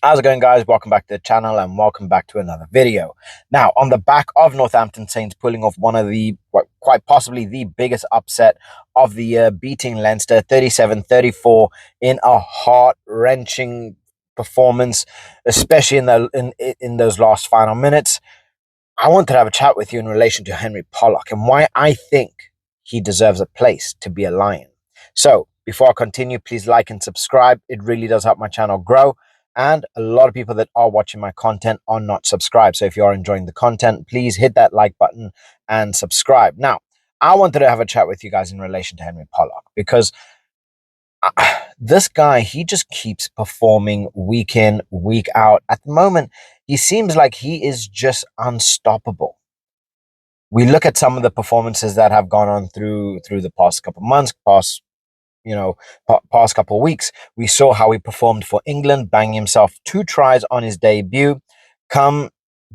How's it going, guys? Welcome back to the channel and welcome back to another video. Now, on the back of Northampton Saints pulling off one of the, quite possibly the biggest upset of the year, beating Leinster 37-34 in a heart-wrenching performance, especially in those last final minutes, I wanted to have a chat with you in relation to Henry Pollock and why I think he deserves a place to be a Lion. So, before I continue, please like and subscribe. It really does help my channel grow. And a lot of people that are watching my content are not subscribed. So if you are enjoying the content, please hit that like button and subscribe. Now, I wanted to have a chat with you guys in relation to Henry Pollock because this guy, he just keeps performing week in, week out. At the moment, he seems like he is just unstoppable. We look at some of the performances that have gone on through the past couple of months, past couple of weeks. We saw how he performed for England, banging himself 2 tries on his debut, come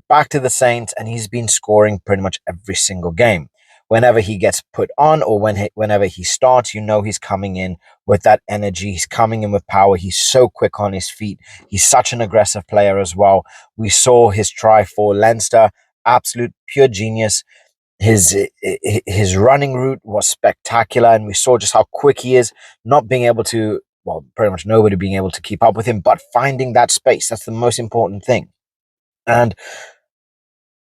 back to the Saints, and he's been scoring pretty much every single game. Whenever he gets put on or whenever he starts, you know he's coming in with that energy. He's coming in with power. He's so quick on his feet. He's such an aggressive player as well. We saw his try for Leinster, absolute pure genius. His running route was spectacular, and we saw just how quick he is, not being able to, well, pretty much nobody being able to keep up with him, but finding that space. That's the most important thing. And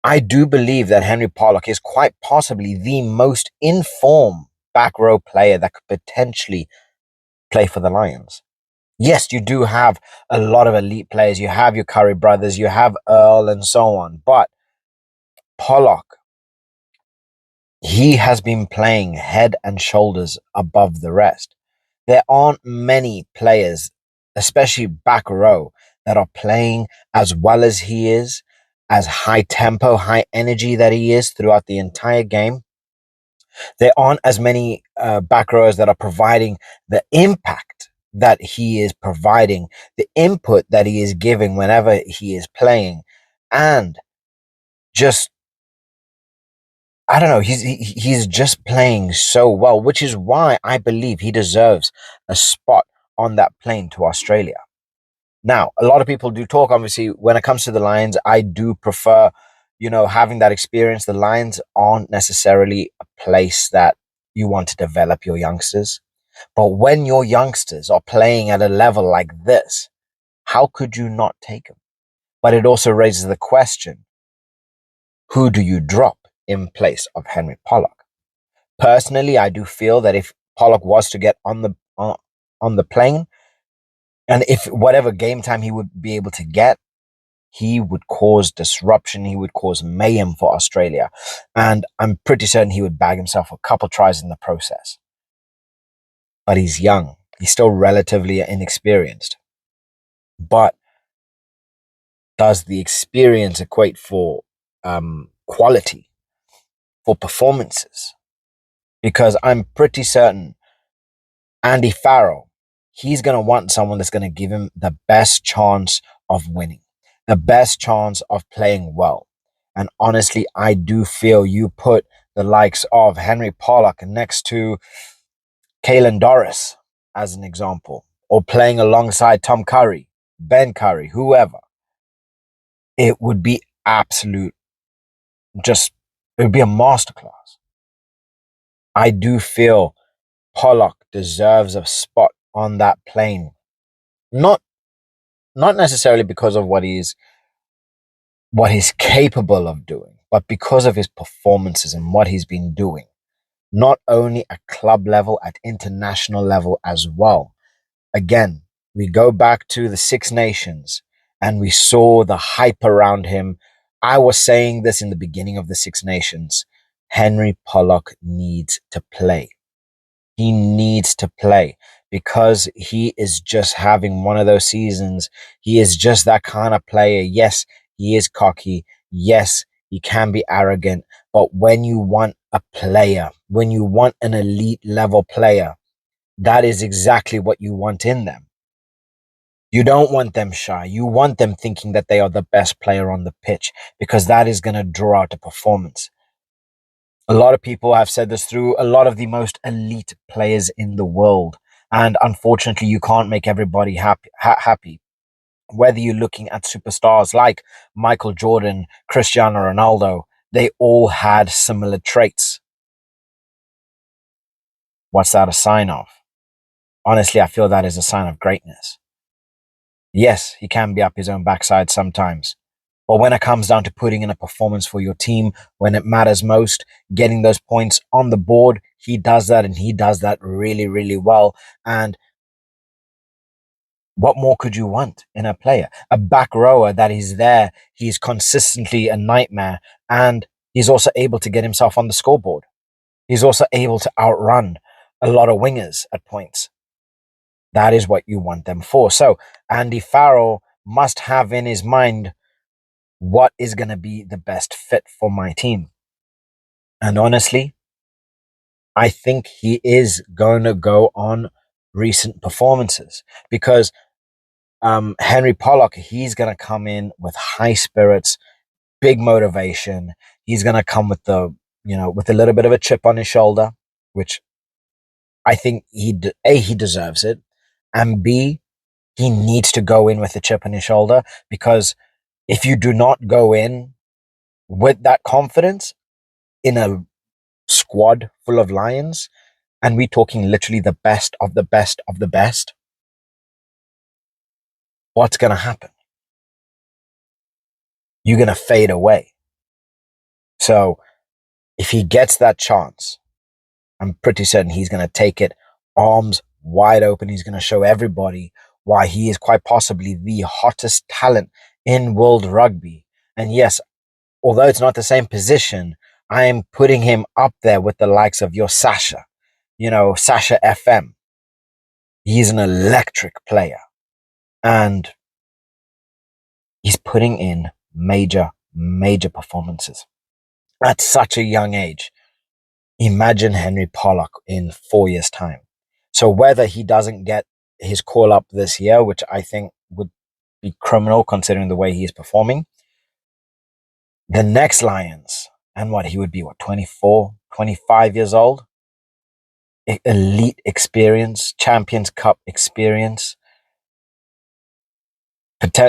I do believe that Henry Pollock is quite possibly the most informed back row player that could potentially play for the Lions. Yes, you do have a lot of elite players. You have your Curry brothers, you have Earl, and so on. But Pollock, he has been playing head and shoulders above the rest. There aren't many players, especially back row, that are playing as well as he is, as high tempo, high energy that he is throughout the entire game. There aren't as many back rowers that are providing the impact that he is providing, the input that he is giving whenever he is playing, and just, I don't know, he's just playing so well, which is why I believe he deserves a spot on that plane to Australia. Now, a lot of people do talk, obviously, when it comes to the Lions, I do prefer, having that experience. The Lions aren't necessarily a place that you want to develop your youngsters. But when your youngsters are playing at a level like this, how could you not take them? But it also raises the question, who do you drop in place of Henry Pollock? Personally, I do feel that if Pollock was to get on the plane, and if whatever game time he would be able to get, he would cause disruption. He would cause mayhem for Australia. And I'm pretty certain he would bag himself a couple tries in the process. But he's young. He's still relatively inexperienced. But does the experience equate for quality, for performances? Because I'm pretty certain Andy Farrell, he's going to want someone that's going to give him the best chance of winning, the best chance of playing well. And honestly, I do feel you put the likes of Henry Pollock next to Kalen Doris, as an example, or playing alongside Tom Curry, Ben Curry, whoever, it would be absolute, it would be a masterclass. I do feel Pollock deserves a spot on that plane. Not necessarily because of what he's capable of doing, but because of his performances and what he's been doing, not only at club level, at international level as well. Again, we go back to the Six Nations and we saw the hype around him. I was saying this in the beginning of the Six Nations. Henry Pollock needs to play. He needs to play because he is just having one of those seasons. He is just that kind of player. Yes, he is cocky. Yes, he can be arrogant. But when you want a player, when you want an elite level player, that is exactly what you want in them. You don't want them shy. You want them thinking that they are the best player on the pitch because that is going to draw out a performance. A lot of people have said this through a lot of the most elite players in the world. And unfortunately, you can't make everybody happy. Whether you're looking at superstars like Michael Jordan, Cristiano Ronaldo, they all had similar traits. What's that a sign of? Honestly, I feel that is a sign of greatness. Yes, he can be up his own backside sometimes. But when it comes down to putting in a performance for your team, when it matters most, getting those points on the board, he does that and he does that really, really well. And what more could you want in a player? A back rower that is there, he's consistently a nightmare, and he's also able to get himself on the scoreboard. He's also able to outrun a lot of wingers at points. That is what you want them for. So Andy Farrell must have in his mind what is going to be the best fit for my team. And honestly, I think he is going to go on recent performances because Henry Pollock, he's going to come in with high spirits, big motivation. He's going to come with with a little bit of a chip on his shoulder, which I think he deserves it, and B, he needs to go in with a chip on his shoulder because if you do not go in with that confidence in a squad full of Lions, and we're talking literally the best of the best of the best, what's going to happen? You're going to fade away. So if he gets that chance, I'm pretty certain he's going to take it arms wide open. He's going to show everybody why he is quite possibly the hottest talent in world rugby. And yes, although it's not the same position, I am putting him up there with the likes of your Sasha, Sasha FM. He's an electric player and he's putting in major, major performances at such a young age. Imagine Henry Pollock in 4 years' time. So whether he doesn't get his call up this year, which I think would be criminal considering the way he is performing, the next Lions, and he would be, 24, 25 years old? Elite experience, Champions Cup experience,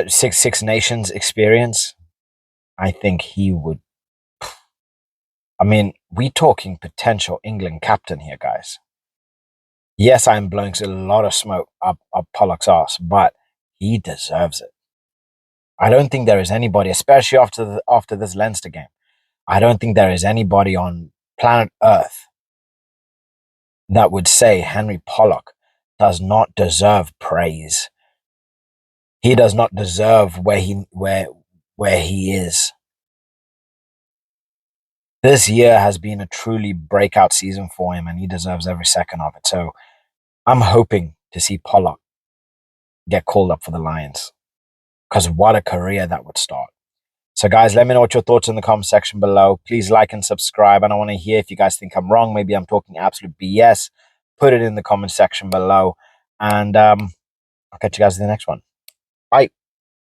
Six Nations experience. I think he would. I mean, we talking potential England captain here, guys. Yes, I'm blowing a lot of smoke up Pollock's ass, but he deserves it. I don't think there is anybody, especially after this Leinster game. I don't think there is anybody on planet Earth that would say Henry Pollock does not deserve praise. He does not deserve where he is. This year has been a truly breakout season for him, and he deserves every second of it. So I'm hoping to see Pollock get called up for the Lions, because what a career that would start. So guys, let me know what your thoughts in the comment section below. Please like and subscribe. And I want to hear if you guys think I'm wrong. Maybe I'm talking absolute BS. Put it in the comment section below. And I'll catch you guys in the next one. Bye.